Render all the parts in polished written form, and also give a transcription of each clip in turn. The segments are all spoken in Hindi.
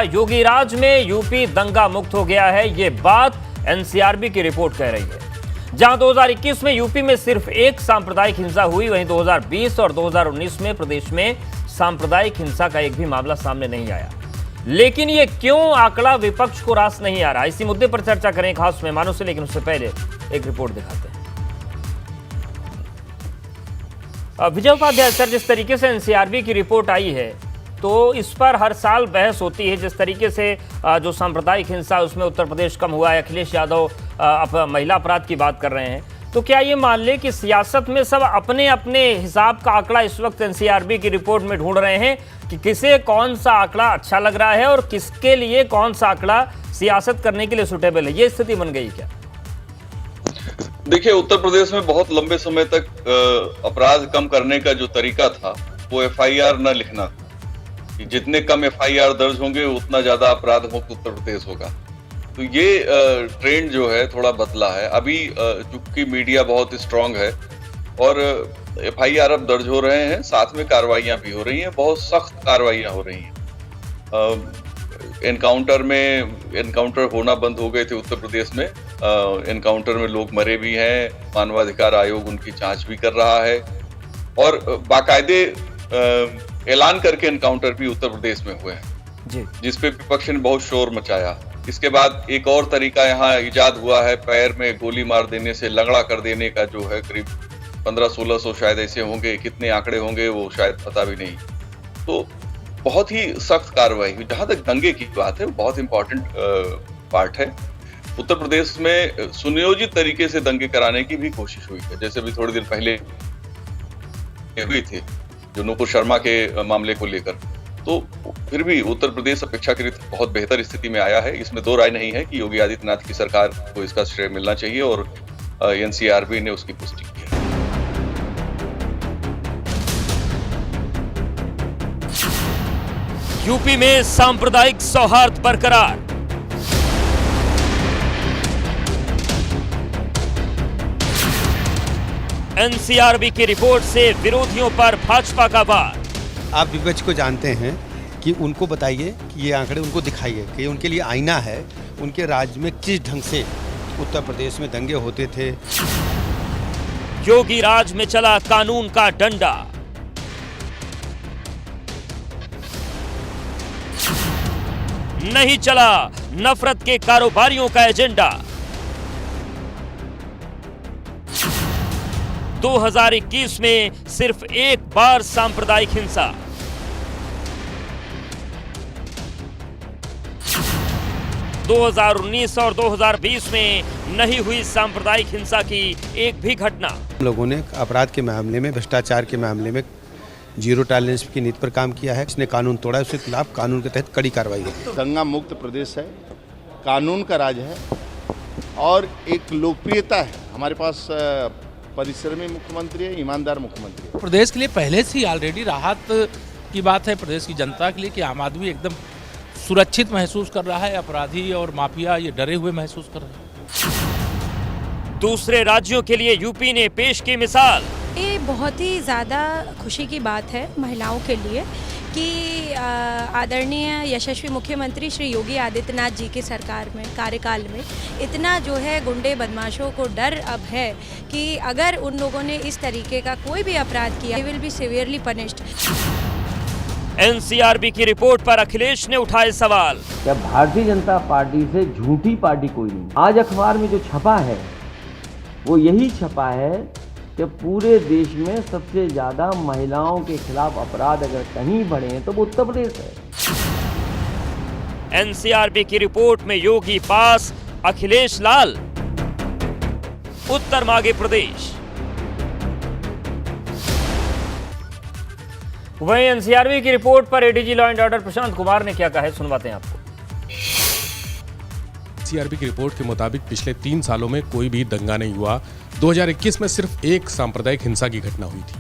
योगी राज में यूपी दंगा मुक्त हो गया है, ये बात एनसीआरबी की रिपोर्ट कह रही है। जहां 2021 में यूपी में सिर्फ एक सांप्रदायिक हिंसा हुई, वहीं 2020 और 2019 में प्रदेश में सांप्रदायिक हिंसा का एक भी मामला सामने नहीं आया। लेकिन ये क्यों आंकड़ा विपक्ष को रास नहीं आ रहा, इसी मुद्दे पर चर्चा करें खास मेहमानों से, लेकिन उससे पहले एक रिपोर्ट दिखाते हैं। विजय उपाध्याय सर, जिस तरीके से एनसीआरबी की रिपोर्ट आई है तो इस पर हर साल बहस होती है। जिस तरीके से जो सांप्रदायिक हिंसा उसमें उत्तर प्रदेश कम हुआ है, अखिलेश यादव महिला अपराध की बात कर रहे हैं, तो क्या ये मान ले कि सियासत में सब अपने अपने हिसाब का आंकड़ा इस वक्त एनसीआरबी की रिपोर्ट में ढूंढ रहे हैं कि किसे कौन सा आंकड़ा अच्छा लग रहा है और किसके लिए कौन सा आंकड़ा सियासत करने के लिए सुटेबल है? ये स्थिति बन गई क्या? देखिए, उत्तर प्रदेश में बहुत लंबे समय तक अपराध कम करने का जो तरीका था वो एफआईआर न लिखना था कि जितने कम एफआईआर दर्ज होंगे उतना ज्यादा अपराध मुक्त उत्तर प्रदेश होगा। तो ये ट्रेंड जो है थोड़ा बदला है। अभी चूंकि मीडिया बहुत स्ट्रांग है और एफआईआर अब दर्ज हो रहे हैं, साथ में कार्रवाइयां भी हो रही हैं, बहुत सख्त कार्रवाइयां हो रही हैं। एनकाउंटर होना बंद हो गए थे उत्तर प्रदेश में। एनकाउंटर में लोग मरे भी हैं, मानवाधिकार आयोग उनकी जांच भी कर रहा है और बाकायदे ऐलान करके एनकाउंटर भी उत्तर प्रदेश में हुए हैं, जिस पे विपक्ष ने बहुत शोर मचाया। इसके बाद एक और तरीका यहाँ इजाद हुआ है, पैर में गोली मार देने से लंगड़ा कर देने का, जो है करीब 1500-1600 शायद ऐसे होंगे, कितने आंकड़े होंगे वो शायद पता भी नहीं। तो बहुत ही सख्त कार्रवाई हुई। जहां तक दंगे की बात है, बहुत इंपॉर्टेंट पार्ट है। उत्तर प्रदेश में सुनियोजित तरीके से दंगे कराने की भी कोशिश हुई है, जैसे भी थोड़े दिन पहले हुई थी जो नुपुर शर्मा के मामले को लेकर। तो फिर भी उत्तर प्रदेश अपेक्षाकृत बहुत बेहतर स्थिति में आया है। इसमें दो राय नहीं है कि योगी आदित्यनाथ की सरकार को इसका श्रेय मिलना चाहिए और एनसीआरबी ने उसकी पुष्टि की है। यूपी में सांप्रदायिक सौहार्द बरकरार। एनसीआरबी की रिपोर्ट से विरोधियों पर भाजपा का वार। आप विपक्ष को जानते हैं कि उनको बताइए कि ये आंकड़े उनको दिखाइए कि उनके लिए आईना है, उनके राज्य में किस ढंग से उत्तर प्रदेश में दंगे होते थे। योगी राज में चला कानून का डंडा। नहीं चला नफरत के कारोबारियों का एजेंडा। 2021 में सिर्फ एक बार सांप्रदायिक हिंसा। दो 2019 और 2020 में नहीं हुई सांप्रदायिक हिंसा की एक भी घटना। लोगों ने अपराध के मामले में, भ्रष्टाचार के मामले में जीरो टॉलरेंस की नीति पर काम किया है। इसने कानून तोड़ा, उसके खिलाफ कानून के तहत कड़ी कार्रवाई होगी। दंगा मुक्त प्रदेश है, कानून का राज है और एक लोकप्रियता है। हमारे पास परिश्रमी मुख्यमंत्री है, ईमानदार मुख्यमंत्री है। प्रदेश के लिए पहले से ही ऑलरेडी राहत की बात है प्रदेश की जनता के लिए कि आम आदमी एकदम सुरक्षित महसूस कर रहा है। अपराधी और माफिया ये डरे हुए महसूस कर रहे हैं। दूसरे राज्यों के लिए यूपी ने पेश की मिसाल। ये बहुत ही ज़्यादा खुशी की बात है महिलाओं के लिए कि आदरणीय यशस्वी मुख्यमंत्री श्री योगी आदित्यनाथ जी की सरकार में, कार्यकाल में इतना जो है गुंडे बदमाशों को डर अब है कि अगर उन लोगों ने इस तरीके का कोई भी अपराध किया, they will be severely punished. NCRB की रिपोर्ट पर अखिलेश ने उठाए सवाल। क्या भारतीय जनता पार्टी से झूठी पार्टी कोई नहीं? आज अखबार में जो छपा है वो यही छपा है कि पूरे देश में सबसे ज्यादा महिलाओं के खिलाफ अपराध अगर कहीं बढ़े हैं तो वो उत्तर प्रदेश है। एनसीआरबी की रिपोर्ट में योगी पास, अखिलेश लाल। उत्तर मांगे प्रदेश। वहीं एनसीआरबी की रिपोर्ट पर ADG law and order Prashant Kumar ने क्या कहा है, सुनवाते हैं आपको। एनसीआरबी की रिपोर्ट के मुताबिक पिछले 3 सालों में कोई भी दंगा नहीं हुआ। 2021 में सिर्फ एक सांप्रदायिक हिंसा की घटना हुई थी।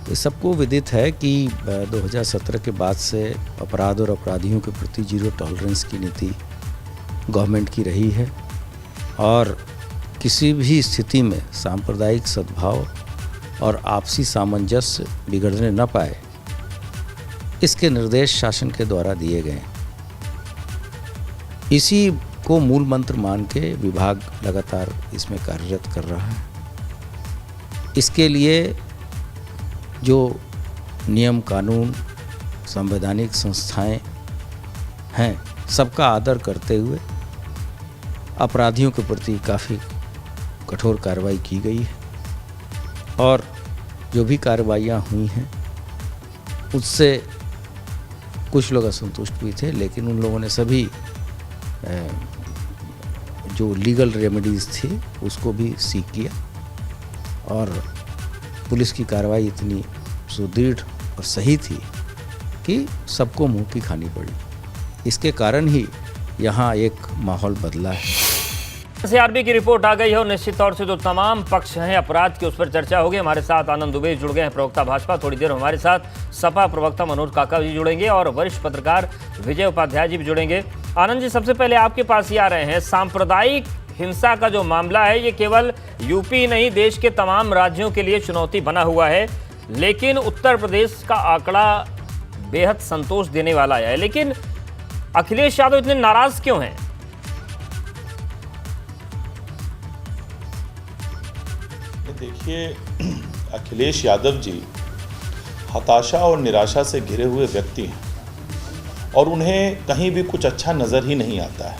ये सबको विदित है कि 2017 के बाद से अपराध और अपराधियों के प्रति जीरो टॉलरेंस की नीति गवर्नमेंट की रही है और किसी भी स्थिति में सांप्रदायिक सद्भाव और आपसी सामंजस्य बिगड़ने न पाए, इसके निर्देश शासन के द्वारा दिए गए। इसी को मूल मंत्र मान के विभाग लगातार इसमें कार्यरत कर रहा है। इसके लिए जो नियम कानून संवैधानिक संस्थाएं हैं, सबका आदर करते हुए अपराधियों के प्रति काफ़ी कठोर कार्रवाई की गई है और जो भी कार्रवाइयाँ हुई हैं उससे कुछ लोग असंतुष्ट भी थे, लेकिन उन लोगों ने सभी जो लीगल रेमेडीज़ थी उसको भी सीख किया और पुलिस की कार्रवाई इतनी सुदृढ़ और सही थी कि सबको मुंह की खानी पड़ी। इसके कारण ही यहाँ एक माहौल बदला है। सीआरबी की रिपोर्ट आ गई है और निश्चित तौर से जो तमाम पक्ष हैं अपराध के उस पर चर्चा होगी। हमारे साथ आनंद दुबे जुड़ गए हैं, प्रवक्ता भाजपा। थोड़ी देर हमारे साथ सपा प्रवक्ता मनोज काका जी जुड़ेंगे और वरिष्ठ पत्रकार विजय उपाध्याय जी भी जुड़ेंगे। आनंद जी, सबसे पहले आपके पास ही आ रहे हैं। सांप्रदायिक हिंसा का जो मामला है ये केवल यूपी नहीं, देश के तमाम राज्यों के लिए चुनौती बना हुआ है, लेकिन उत्तर प्रदेश का आंकड़ा बेहद संतोष देने वाला है। लेकिन अखिलेश यादव इतने नाराज क्यों हैं? देखिए, अखिलेश यादव जी हताशा और निराशा से घिरे हुए व्यक्ति हैं और उन्हें कहीं भी कुछ अच्छा नज़र ही नहीं आता है।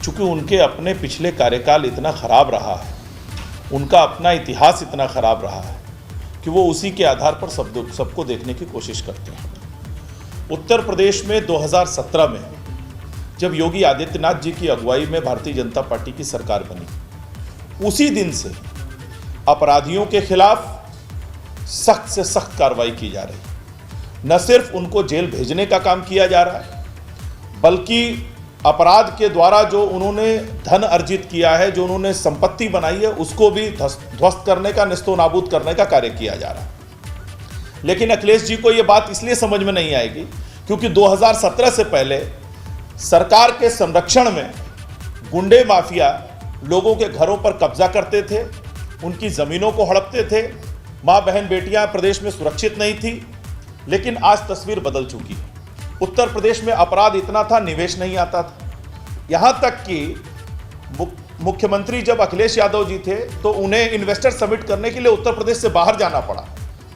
चूँकि उनके अपने पिछले कार्यकाल इतना ख़राब रहा है, उनका अपना इतिहास इतना ख़राब रहा है कि वो उसी के आधार पर सबको देखने की कोशिश करते हैं। उत्तर प्रदेश में 2017 में जब योगी आदित्यनाथ जी की अगुवाई में भारतीय जनता पार्टी की सरकार बनी, उसी दिन से अपराधियों के खिलाफ सख्त से सख्त कार्रवाई की जा रही है। न सिर्फ उनको जेल भेजने का काम किया जा रहा है, बल्कि अपराध के द्वारा जो उन्होंने धन अर्जित किया है, जो उन्होंने संपत्ति बनाई है, उसको भी ध्वस्त करने का, निस्तोनाबूद करने का कार्य किया जा रहा है। लेकिन अखिलेश जी को ये बात इसलिए समझ में नहीं आएगी क्योंकि 2017 से पहले सरकार के संरक्षण में गुंडे माफिया लोगों के घरों पर कब्जा करते थे, उनकी ज़मीनों को हड़पते थे। माँ बहन बेटियां प्रदेश में सुरक्षित नहीं थी। लेकिन आज तस्वीर बदल चुकी है। उत्तर प्रदेश में अपराध इतना था, निवेश नहीं आता था। यहाँ तक कि मुख्यमंत्री जब अखिलेश यादव जी थे तो उन्हें इन्वेस्टर समिट करने के लिए उत्तर प्रदेश से बाहर जाना पड़ा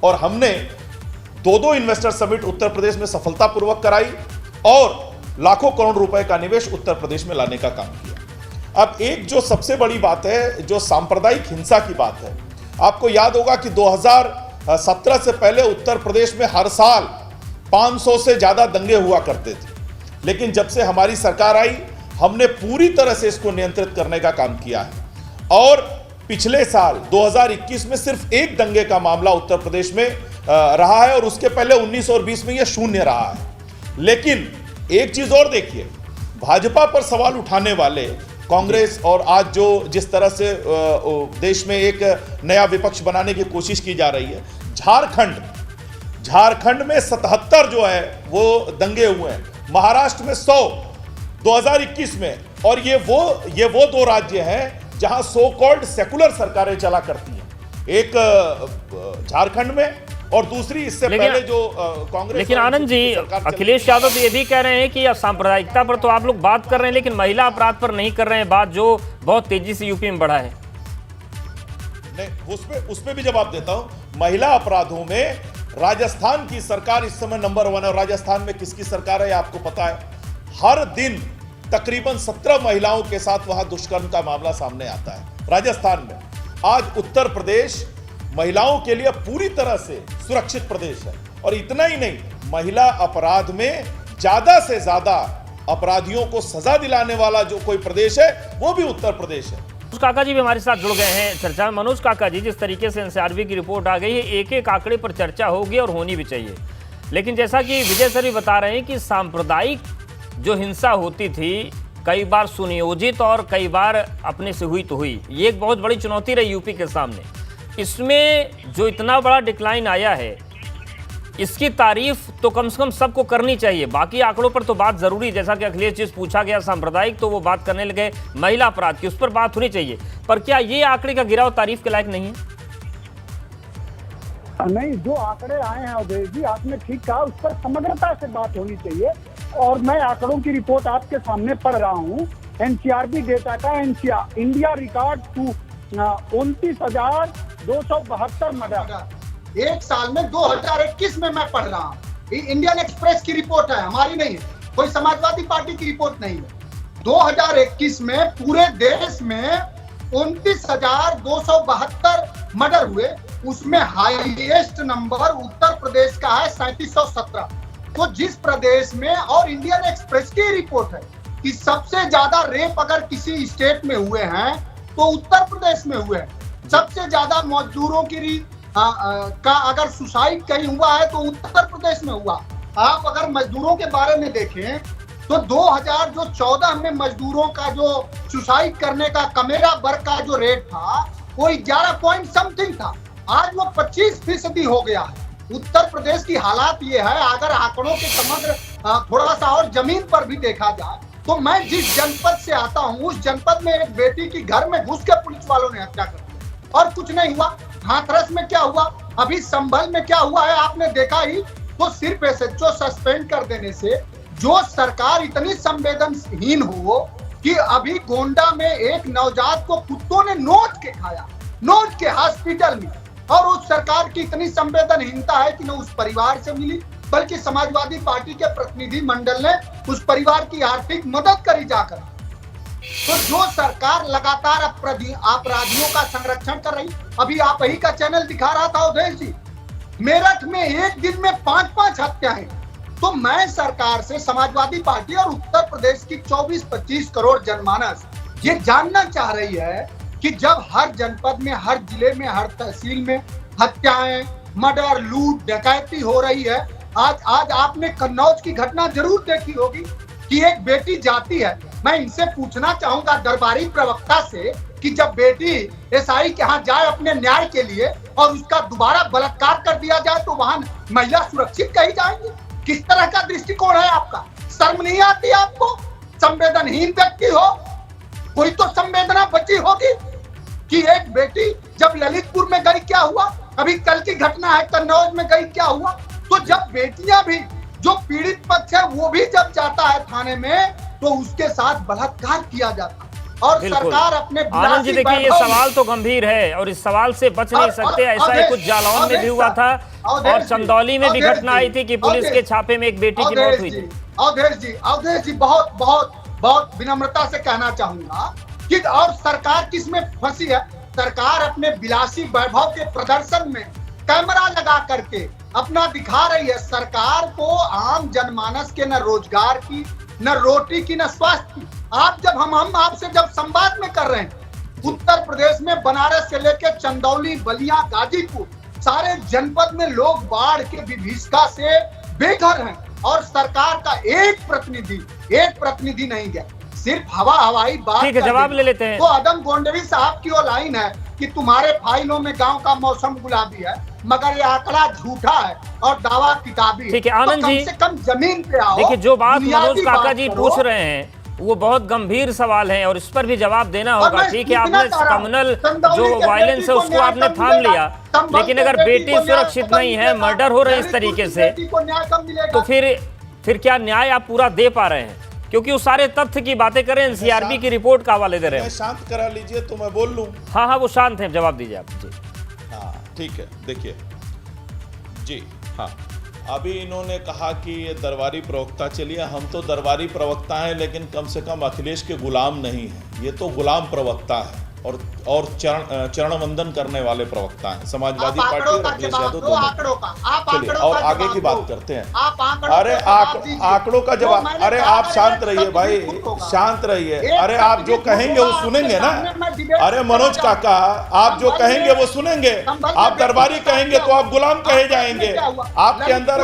और हमने दो इन्वेस्टर समिट उत्तर प्रदेश में सफलतापूर्वक कराई और लाखों करोड़ रुपए का निवेश उत्तर प्रदेश में लाने का काम किया। अब एक जो सबसे बड़ी बात है, जो सांप्रदायिक हिंसा की बात है, आपको याद होगा कि 2017 से पहले उत्तर प्रदेश में हर साल 500 से ज़्यादा दंगे हुआ करते थे। लेकिन जब से हमारी सरकार आई, हमने पूरी तरह से इसको नियंत्रित करने का काम किया है और पिछले साल 2021 में सिर्फ एक दंगे का मामला उत्तर प्रदेश में रहा है और उसके पहले 19 और 20 में यह शून्य रहा है। लेकिन एक चीज़ और देखिए, भाजपा पर सवाल उठाने वाले कांग्रेस और आज जो जिस तरह से देश में एक नया विपक्ष बनाने की कोशिश की जा रही है, झारखंड में 77 जो है वो दंगे हुए हैं, महाराष्ट्र में 100 2021 में, और ये वो दो राज्य हैं जहां सो कॉल्ड सेकुलर सरकारें चला करती हैं, एक झारखंड में और दूसरी इससे पहले जो कांग्रेस। लेकिन आनंद जी, अखिलेश यादव तो ये भी कह रहे हैं कि सांप्रदायिकता पर तो आप लोग बात कर रहे हैं लेकिन महिला अपराध पर नहीं कर रहे हैं बात, जो बहुत तेजी से यूपी में बढ़ा है। नहीं, उस पे भी जवाब देता हूं। महिला अपराधों में राजस्थान की सरकार इस समय नंबर 1 है। और राजस्थान में किसकी सरकार है आपको पता है? हर दिन तकरीबन 17 महिलाओं के साथ वहां दुष्कर्म का मामला सामने आता है राजस्थान में। आज उत्तर प्रदेश महिलाओं के लिए पूरी तरह से सुरक्षित प्रदेश है। और इतना ही नहीं, महिला अपराध में ज्यादा से ज्यादा अपराधियों को सजा दिलाने वाला जो कोई प्रदेश है वो भी उत्तर प्रदेश है। मनोज काका जी भी हमारे साथ जुड़ गए हैं चर्चा में। मनोज काका जी, जिस तरीके से एनसीआरबी की रिपोर्ट आ गई है, एक एक आंकड़े पर चर्चा होगी और होनी भी चाहिए, लेकिन जैसा कि विजय सर भी बता रहे हैं कि सांप्रदायिक जो हिंसा होती थी कई बार सुनियोजित और कई बार अपने से हुई तो हुई, ये एक बहुत बड़ी चुनौती रही यूपी के सामने। इसमें जो इतना बड़ा डिक्लाइन आया है, इसकी तारीफ तो कम से कम सबको करनी चाहिए। बाकी आंकड़ों पर तो बात जरूरी, जैसा कि अखिलेश जी पूछा गया सांप्रदायिक, तो वो बात करने लगे महिला अपराध की, उस पर बात होनी चाहिए। पर क्या ये आंकड़े का गिराव तारीफ के लायक नहीं है? नहीं, जो आंकड़े आए हैं अवधेश जी, आपने ठीक कहा, उस पर समग्रता से बात होनी चाहिए। और मैं आंकड़ों की रिपोर्ट आपके सामने पढ़ रहा हूँ, एनसीआरबी डेटा का, इंडिया रिकॉर्ड टू 29,272 मर्डर एक साल में 2021 में मैं पढ़ रहा हूँ। इंडियन एक्सप्रेस की रिपोर्ट है, हमारी नहीं है, कोई समाजवादी पार्टी की रिपोर्ट नहीं है। 2021 में पूरे देश में 29,272 मर्डर हुए, उसमें हाईएस्ट नंबर उत्तर प्रदेश का है 3717। तो जिस प्रदेश में, और इंडियन एक्सप्रेस की रिपोर्ट है कि सबसे ज्यादा रेप अगर किसी स्टेट में हुए हैं तो उत्तर प्रदेश में हुए हैं। सबसे ज्यादा मजदूरों की का अगर सुसाइड कहीं हुआ है तो उत्तर प्रदेश में हुआ। आप अगर मजदूरों के बारे में देखें तो 2014 में मजदूरों का जो सुसाइड करने का कमेरा वर्ग का जो रेट था वो 11 पॉइंट समथिंग था, आज वो 25% हो गया है। उत्तर प्रदेश की हालात ये है, अगर आंकड़ों के समग्र थोड़ा सा और जमीन पर भी देखा जाए तो मैं जिस जनपद से आता हूँ उस जनपद में एक बेटी की घर में घुस के पुलिस वालों ने हत्या कर दी और कुछ नहीं हुआ। हाथरस में क्या हुआ, अभी संभल में क्या हुआ है आपने देखा ही। तो सिर्फ एसएचओ सस्पेंड कर देने से जो सरकार इतनी संवेदनहीन हो कि अभी गोंडा में एक नवजात को कुत्तों ने नोच के खाया, नोच के हॉस्पिटल में, और उस सरकार की इतनी संवेदनहीनता है कि न उस परिवार से मिली बल्कि समाजवादी पार्टी के प्रतिनिधि मंडल ने उस परिवार की आर्थिक मदद करी जाकर। तो जो सरकार लगातार अपराधियों का संरक्षण कर रही, अभी आप ही का चैनल दिखा रहा था अवधेश जी, मेरठ में एक दिन में 5-5 हत्याएं। तो मैं सरकार से, समाजवादी पार्टी और उत्तर प्रदेश की 24-25 करोड़ जनमानस ये जानना चाह रही है कि जब हर जनपद में, हर जिले में, हर तहसील में हत्याएं, मर्डर, लूट, डकैती हो रही है। आज आपने कन्नौज की घटना जरूर देखी होगी कि एक बेटी जाती है। मैं इनसे पूछना चाहूंगा दरबारी प्रवक्ता से कि जब बेटी एसआई के यहाँ जाए अपने न्याय के लिए और उसका दोबारा बलात्कार कर दिया जाए तो वहां महिला सुरक्षित कही जाएंगी? किस तरह का दृष्टिकोण है आपका? शर्म नहीं आती आपको? संवेदनहीन व्यक्ति हो, कोई तो संवेदना बची होगी कि एक बेटी जब ललितपुर में गई क्या हुआ, अभी कल की घटना है कन्नौज में गई क्या हुआ। तो जब बेटियां भी, जो पीड़ित पक्ष है वो भी जब जाता है थाने में तो उसके साथ बलात्कार किया जाता है। और सरकार अपने आनंद जी देखिए, ये सवाल तो गंभीर है और इस सवाल से बच नहीं सकते। ऐसा ही कुछ जालौन में भी हुआ था और चंदौली में भी घटना आई थी कि पुलिस के छापे में एक बेटी की मौत हुई थी। अवधेश जी बहुत विनम्रता से कहना चाहूंगा कि और सरकार किसमें फंसी है? सरकार अपने विलासी वैभव के प्रदर्शन में कैमरा लगा करके अपना दिखा रही है। सरकार को आम जनमानस के न रोजगार की, न रोटी की, न स्वास्थ्य की। हम आपसे जब संवाद में कर रहे हैं, उत्तर प्रदेश में बनारस से लेकर चंदौली, बलिया, गाजीपुर, सारे जनपद में लोग बाढ़ के विभीषिका से बेघर हैं और सरकार का एक प्रतिनिधि नहीं गया। सिर्फ हवाई बात। ठीक है, जवाब ले लेते हैं। तो अदम गोंडवी साहब की वो लाइन है कि तुम्हारे फाइलों में गांव का मौसम गुलाबी है, मगर ये आंकड़ा झूठा है और दावा किताबी है। ठीक है आनंद जी, कम से कम जमीन पे आओ। देखिए जो बात मनोज काका जी पूछ रहे हैं वो बहुत गंभीर सवाल है और इस पर भी जवाब देना होगा। ठीक है, आपने कम्युनल जो वायलेंस है उसको आपने थाम लिया, लेकिन अगर बेटी सुरक्षित नहीं है, मर्डर हो रहे हैं इस तरीके से, तो फिर क्या न्याय आप पूरा दे पा रहे हैं? क्योंकि उस सारे तथ्य की बातें करें, एनसीआरबी की रिपोर्ट का हवाले दे रहे हैं। शांत करा लीजिए तो मैं बोल लूं। हाँ वो शांत है, जवाब दीजिए आप जी। हाँ ठीक है, देखिए जी, हाँ अभी इन्होंने कहा कि ये दरबारी प्रवक्ता, चलिए हम तो दरबारी प्रवक्ता हैं लेकिन कम से कम अखिलेश के गुलाम नहीं हैं। ये तो गुलाम प्रवक्ता है और चरण वंदन करने वाले प्रवक्ता हैं, समाजवादी पार्टी और अखिलेश यादव दोनों। चलिए और आगे की बात करते हैं। अरे आंकड़ों का जवाब, अरे आप शांत रहिए भाई, शांत रहिए। अरे आप जो कहेंगे वो सुनेंगे ना। अरे मनोज काका, आप जो कहेंगे वो सुनेंगे। आप दरबारी कहेंगे तो आप गुलाम कहे जाएंगे। आपके अंदर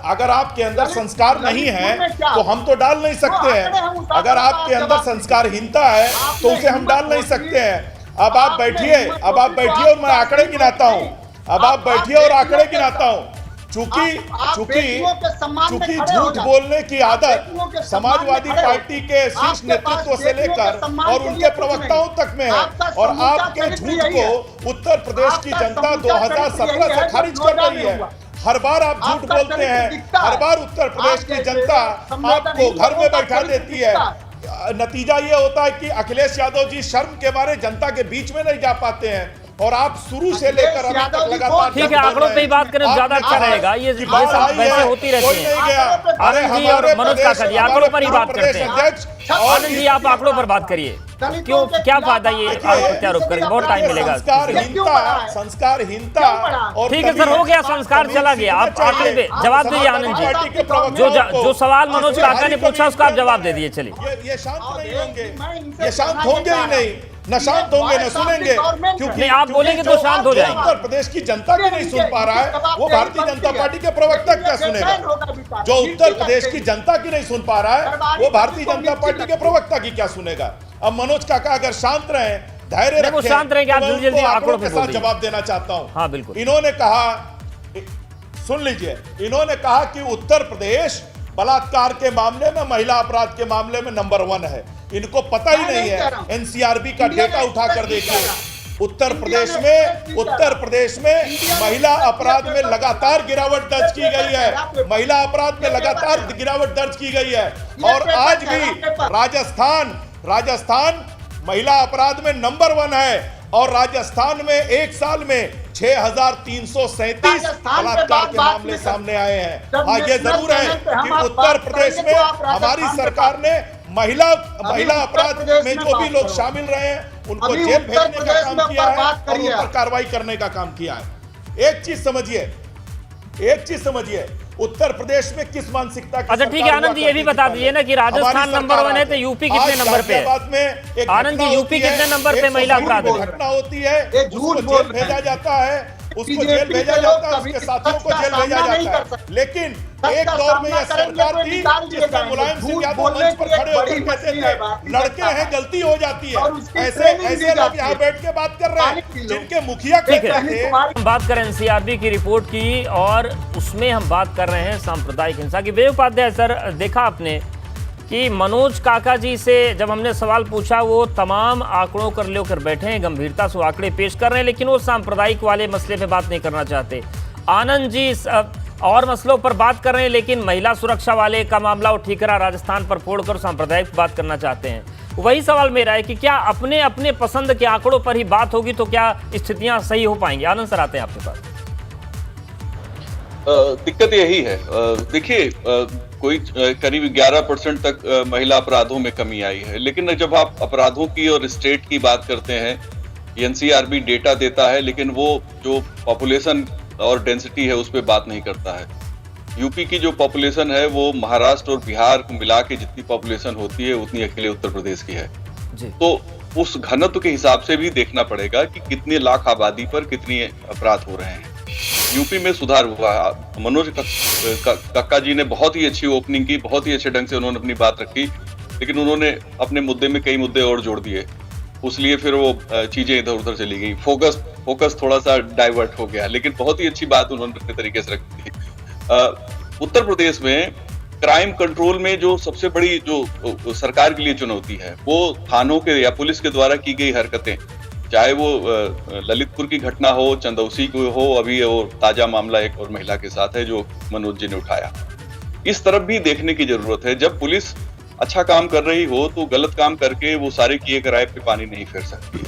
अगर आपके अंदर संस्कार नहीं है तो हम तो डाल नहीं सकते हैं। अगर आपके अंदर संस्कारहीनता है तो उसे हम डाल नहीं सकते हैं। अब आप बैठिए और मैं आंकड़े गिनाता हूं। अब आप बैठिए और आंकड़े गिनाता हूं। चूंकि झूठ बोलने की आदत के समाजवादी सम्मान में खड़े हो। पार्टी के शीर्ष आपके नेतृत्व पास से JPA के लेकर सम्मान और के उनके लिए कुछ प्रवक्ताओं नहीं। तक में है। आपका और समूचा आपके चरित्र झूठ यही है। को उत्तर प्रदेश की आपका जनता समूचा 2017 चरित्र से यही खारिज है, कर जो रही है। हुआ। हर बार आप झूठ आपका बोलते चरित्र हैं, दिखता है। हर बार उत्तर प्रदेश आप की जैसे जनता संवेदनहीन आपको घर लोगों में का बैठा चरित्र देती है। दिखता नतीजा ये होता है कि अखिलेश यादव जी शर्म के मारे जनता के बीच में नहीं जा पाते हैं और आप शुरू से लेकर अभी तक लगातार ठीक है, आंकड़ों पे ही बात करें ज्यादा अच्छा रहेगा। ये सब वैसे होती रहती है। आनंद जी और मनोज काका जी आंकड़ों पर ही बात करते हैं। आनंद जी आप आंकड़ों पर बात करिए, क्यों, क्या फायदा ये प्रत्यारोप करके, बहुत टाइम मिलेगा। संस्कारहीनता और ठीक है सर, हो गया, संस्कार चला गया। आप आंकड़े पे जवाब दीजिए आनंद जी। जो सवाल मनोज काका ने पूछा उसका आप जवाब दे दिए। चलिए, ये शांत नहीं होंगे, ये शांत होंगे ही नहीं, न शांत होंगे न सुनेंगे, क्योंकि आप बोलेंगे तो शांत हो जाएंगे। उत्तर प्रदेश की जनता की नहीं सुन पा रहा है, वो भारतीय जनता पार्टी के प्रवक्ता क्या सुनेगा? जो उत्तर प्रदेश की जनता की नहीं सुन पा रहा है, वो भारतीय जनता पार्टी के प्रवक्ता की क्या सुनेगा? अब मनोज काका अगर शांत रहे, धैर्य रखें, शांत रहेंगे, आप जल्दी जल्दी आंकड़ों के साथ जवाब देना चाहता हूं। हाँ बिल्कुल। इन्होंने कहा, सुन लीजिए, इन्होंने कहा कि उत्तर प्रदेश बलात्कार के मामले में, महिला अपराध के मामले में नंबर 1 है। इनको पता ही नहीं है। एनसीआरबी का डेटा उठाकर देखिए, उत्तर प्रदेश में महिला अपराध में लगातार गिरावट दर्ज की गई है। महिला अपराध में लगातार गिरावट दर्ज की गई है। और आज भी राजस्थान महिला अपराध में नंबर 1 है। और राजस्थान में एक साल में 6337 बलात्कार के मामले सामने आए हैं। हाँ, ये जरूर है कि उत्तर प्रदेश में हमारी सरकार ने महिला अपराध में जो भी लोग शामिल रहे हैं उनको जेल भेजने का काम किया है और उन पर कार्रवाई करने का काम किया है। एक चीज समझिए, उत्तर प्रदेश में किस मानसिकता की। अच्छा ठीक है आनंद जी, ये भी बता दीजिए ना कि राजस्थान नंबर 1 है तो यूपी कितने नंबर पे है? आनंद जी, यूपी कितने नंबर पे महिला अपराध में घटना होती है, उसको जेल भेजा जाता है, उसके साथियों को जेल भेजा जाता है। लेकिन एक दौर में यह सरकार थी जिसमें मुलायम सिंह यादव मंच पर खड़े होकर कहते थे लड़के हैं, गलती हो जाती है। ऐसे लोग यहाँ बैठ के बात कर रहे हैं जिनके मुखिया कहते थे। हम बात करें एनसीआरबी की रिपोर्ट की और उसमें हम बात कर रहे हैं सांप्रदायिक हिंसा की। विजय उपाध्याय सर, देखा आपने कि मनोज काका जी से जब हमने सवाल पूछा वो तमाम आंकड़ों कर लेकर बैठे हैं, गंभीरता से आंकड़े पेश कर रहे हैं, लेकिन वो सांप्रदायिक वाले मसले पे बात नहीं करना चाहते। आनंद जी और मसलों पर बात कर रहे हैं, लेकिन महिला सुरक्षा वाले का मामला वो ठीकरा राजस्थान पर फोड़कर सांप्रदायिक बात करना चाहते हैं। वही सवाल मेरा है कि क्या अपने अपने पसंद के आंकड़ों पर ही बात होगी तो क्या स्थितियां सही हो पाएंगी? आनंद सर, आते हैं आपके पास। दिक्कत यही है, देखिए कोई करीब 11% तक महिला अपराधों में कमी आई है। लेकिन जब आप अपराधों की और स्टेट की बात करते हैं, एनसीआरबी डेटा देता है, लेकिन वो जो पॉपुलेशन और डेंसिटी है उस पर बात नहीं करता है। यूपी की जो पॉपुलेशन है वो महाराष्ट्र और बिहार को मिला के जितनी पॉपुलेशन होती है उतनी अकेले उत्तर प्रदेश की है जी। तो उस घनत्व के हिसाब से भी देखना पड़ेगा कि कितने लाख आबादी पर कितनी अपराध हो रहे हैं। यूपी में सुधार हुआ। मनोज काका जी ने बहुत ही अच्छी ओपनिंग की, बहुत ही अच्छे ढंग से उन्होंने अपनी बात रखी, लेकिन उन्होंने अपने मुद्दे में कई मुद्दे और जोड़ दिए, उसलिए फिर वो चीजें इधर उधर चली गई, फोकस थोड़ा सा डाइवर्ट हो गया। लेकिन बहुत ही अच्छी बात उन्होंने अपने तरीके से रखी थी। उत्तर प्रदेश में क्राइम कंट्रोल में जो सबसे बड़ी जो सरकार के लिए चुनौती है वो थानों के या पुलिस के द्वारा की गई हरकतें, चाहे वो ललितपुर की घटना हो, चंदौसी को हो, अभी वो ताजा मामला एक और महिला के साथ है जो मनोज जी ने उठाया। इस तरफ भी देखने की जरूरत है। जब पुलिस अच्छा काम कर रही हो तो गलत काम करके वो सारे किए कराए पे पानी नहीं फेर सकती है,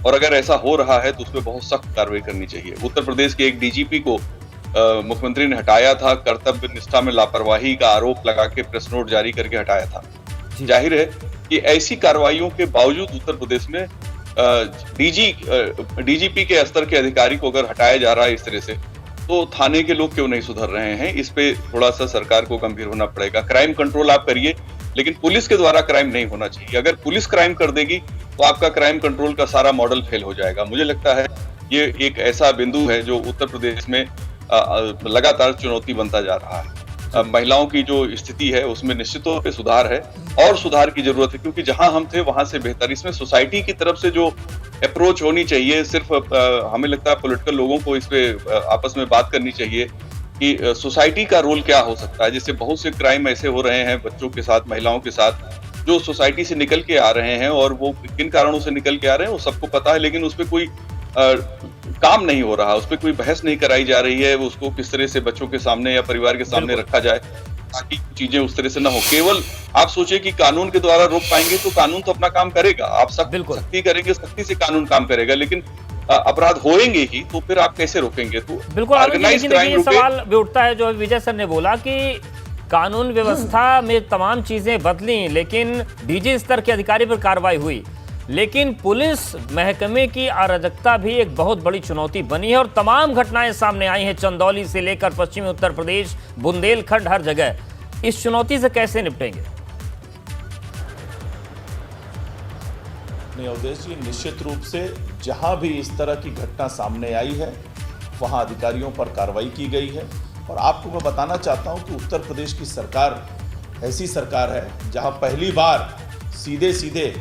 और अगर ऐसा हो रहा है तो उस पर बहुत सख्त कार्रवाई करनी चाहिए। उत्तर प्रदेश के एक डीजीपी को मुख्यमंत्री ने हटाया था, कर्तव्य निष्ठा में लापरवाही का आरोप लगा के प्रेस नोट जारी करके हटाया था। जाहिर है कि ऐसी कार्रवाइयों के बावजूद उत्तर प्रदेश में डीजीपी के स्तर के अधिकारी को अगर हटाया जा रहा है इस तरह से, तो थाने के लोग क्यों नहीं सुधर रहे हैं? इस पे थोड़ा सा सरकार को गंभीर होना पड़ेगा। क्राइम कंट्रोल आप करिए, लेकिन पुलिस के द्वारा क्राइम नहीं होना चाहिए। अगर पुलिस क्राइम कर देगी तो आपका क्राइम कंट्रोल का सारा मॉडल फेल हो जाएगा। मुझे लगता है ये एक ऐसा बिंदु है जो उत्तर प्रदेश में लगातार चुनौती बनता जा रहा है। महिलाओं की जो स्थिति है उसमें निश्चित तौर पे सुधार है और सुधार की जरूरत है, क्योंकि जहां हम थे वहां से बेहतर। इसमें सोसाइटी की तरफ से जो अप्रोच होनी चाहिए, सिर्फ हमें लगता है पॉलिटिकल लोगों को इस पे आपस में बात करनी चाहिए कि सोसाइटी का रोल क्या हो सकता है। जैसे बहुत से क्राइम ऐसे हो रहे हैं बच्चों के साथ, महिलाओं के साथ, जो सोसाइटी से निकल के आ रहे हैं, और वो किन कारणों से निकल के आ रहे हैं वो सबको पता है, लेकिन उस पर कोई काम नहीं हो रहा, उस पर कोई बहस नहीं कराई जा रही है, उसको किस तरह से बच्चों के सामने या परिवार के सामने रखा जाए ताकि चीजें उस तरह से ना हो। केवल आप सोचिए कि कानून के द्वारा रोक पाएंगे तो कानून तो अपना काम करेगा, आप सख्ती करेंगे, सख्ती से कानून काम करेगा, लेकिन अपराध होएंगे ही तो फिर आप कैसे रोकेंगे? तो बिल्कुल ऑर्गेनाइज्ड क्राइम ये सवाल भी उठता है जो विजय सर ने बोला कि कानून व्यवस्था में तमाम चीजें बदली, लेकिन डीजी स्तर के अधिकारी पर कार्रवाई हुई, लेकिन पुलिस महकमे की अराजकता भी एक बहुत बड़ी चुनौती बनी है और तमाम घटनाएं सामने आई हैं, चंदौली से लेकर पश्चिमी उत्तर प्रदेश, बुंदेलखंड, हर जगह। इस चुनौती से कैसे निपटेंगे? नहीं अवधेश जी, निश्चित रूप से जहां भी इस तरह की घटना सामने आई है वहां अधिकारियों पर कार्रवाई की गई है। और आपको मैं बताना चाहता हूं कि उत्तर प्रदेश की सरकार ऐसी सरकार है जहां पहली बार सीधे सीधे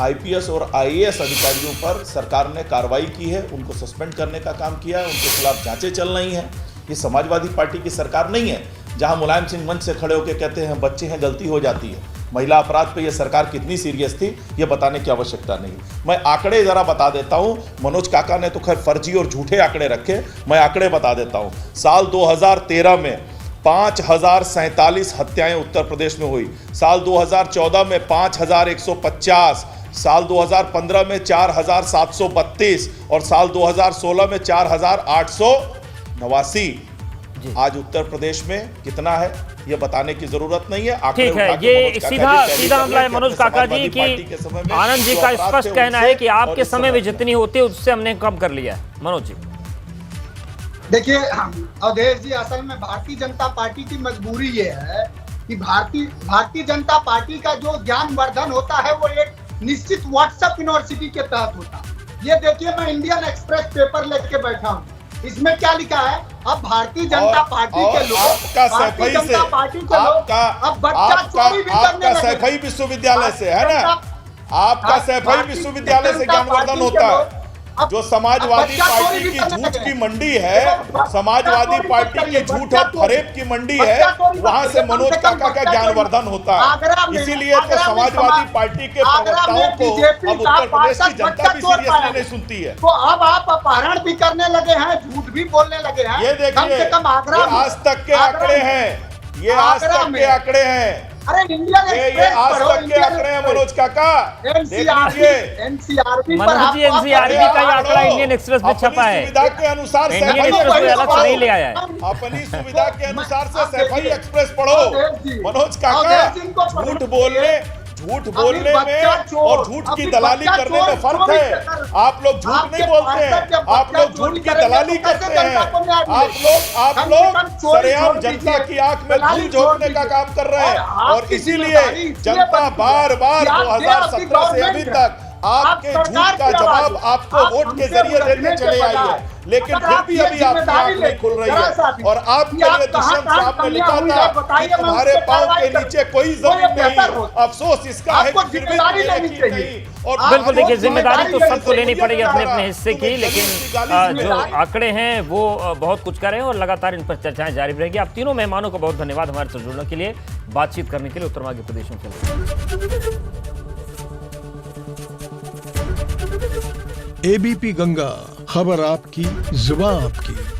आईपीएस और आईएएस अधिकारियों पर सरकार ने कार्रवाई की है, उनको सस्पेंड करने का काम किया है, उनके खिलाफ जांचें चल रही हैं। ये समाजवादी पार्टी की सरकार नहीं है जहां मुलायम सिंह मंच से खड़े होकर कहते हैं बच्चे हैं, गलती हो जाती है। महिला अपराध पे ये सरकार कितनी सीरियस थी ये बताने की आवश्यकता नहीं। मैं आंकड़े जरा बता देता हूं, मनोज काका ने तो खैर फर्जी और झूठे आंकड़े रखे, मैं आंकड़े बता देता हूं। साल 2013 में 5047 हत्याएं उत्तर प्रदेश में हुई, साल 2014 में 5150, साल 2015 में 4732 और साल 2016 में 4889। आज उत्तर प्रदेश में कितना है ये बताने की जरूरत नहीं है। ठीक है, ये सीधा मामला है मनोज काका जी की आनंद जी का स्पष्ट कहना है कि आपके समय में जितनी होती है उससे हमने कम कर लिया है। मनोज जी देखिए अवधेश जी, असल में भारतीय जनता पार्टी की मजबूरी ये है कि भारतीय जनता पार्टी का जो ज्ञानवर्धन होता है वो एक निश्चित व्हाट्सएप यूनिवर्सिटी के तहत होता है। ये देखिए, मैं इंडियन एक्सप्रेस पेपर लेके बैठा हूँ, इसमें क्या लिखा है? अब भारतीय जनता पार्टी के लोग, भारतीय जनता पार्टी के लोग अब बच्चा चोरी भी करने लगे। सैफई विश्वविद्यालय से है ना, आपका सैफई विश्वविद्यालय से ज्ञानवर्धन होता है। जो समाजवादी पार्टी की झूठ की मंडी है, समाजवादी पार्टी की झूठ और फरेब की मंडी है, वहां से मनोज काका का ज्ञानवर्धन होता है। इसीलिए तो समाजवादी पार्टी के प्रवक्ताओं को अब उत्तर प्रदेश की जनता भी सीरियसली नहीं सुनती है। तो अब आप अपहरण भी करने लगे हैं, झूठ भी बोलने लगे हैं। ये देखिए, आज तक के आंकड़े हैं, ये आज तक के आंकड़े हैं। अरे इंडियन ये आज तक के आंकड़े हैं मनोज काका, एनसीआरबी मनोज जी, एनसीआरबी का ये आंकड़ा इंडियन एक्सप्रेस में छपा है, सुविधा के अनुसार इंडियन एक्सप्रेस में अलग से नहीं ले आया है। अपनी सुविधा के अनुसार से सैफई एक्सप्रेस पढ़ो मनोज काका। झूठ बोलने में और झूठ की दलाली करने में फर्क है। आप लोग झूठ नहीं बोलते हैं, आप लोग झूठ की दलाली करते हैं। आप लोग सरेआम जनता की आंख में धूल झोंकने का काम कर रहे हैं और इसीलिए जनता बार बार 2017 से अभी तक आपके झूठ का जवाब आपको वोट के जरिए देने चले आई है, लेकिन फिर भी अभी आपकी आंख नहीं खुल रही है। और आपके लिए दुष्यंत साहब ने लिखा था कि तुम्हारे पांव के नीचे कोई जमीन नहीं। अफसोस इसका है कि फिर भी नहीं। और बिल्कुल देखिए, जिम्मेदारी तो सबको लेनी पड़ेगी अपने अपने हिस्से की, लेकिन जो आंकड़े हैं वो बहुत कुछ कर रहे हैं और लगातार इन पर चर्चाएं जारी रहेगी। आप तीनों मेहमानों को बहुत धन्यवाद हमारे साथ जुड़ने के लिए, बातचीत करने के लिए उत्तरभागी प्रदेशों से। एबीपी गंगा, खबर आपकी, जुबान आपकी।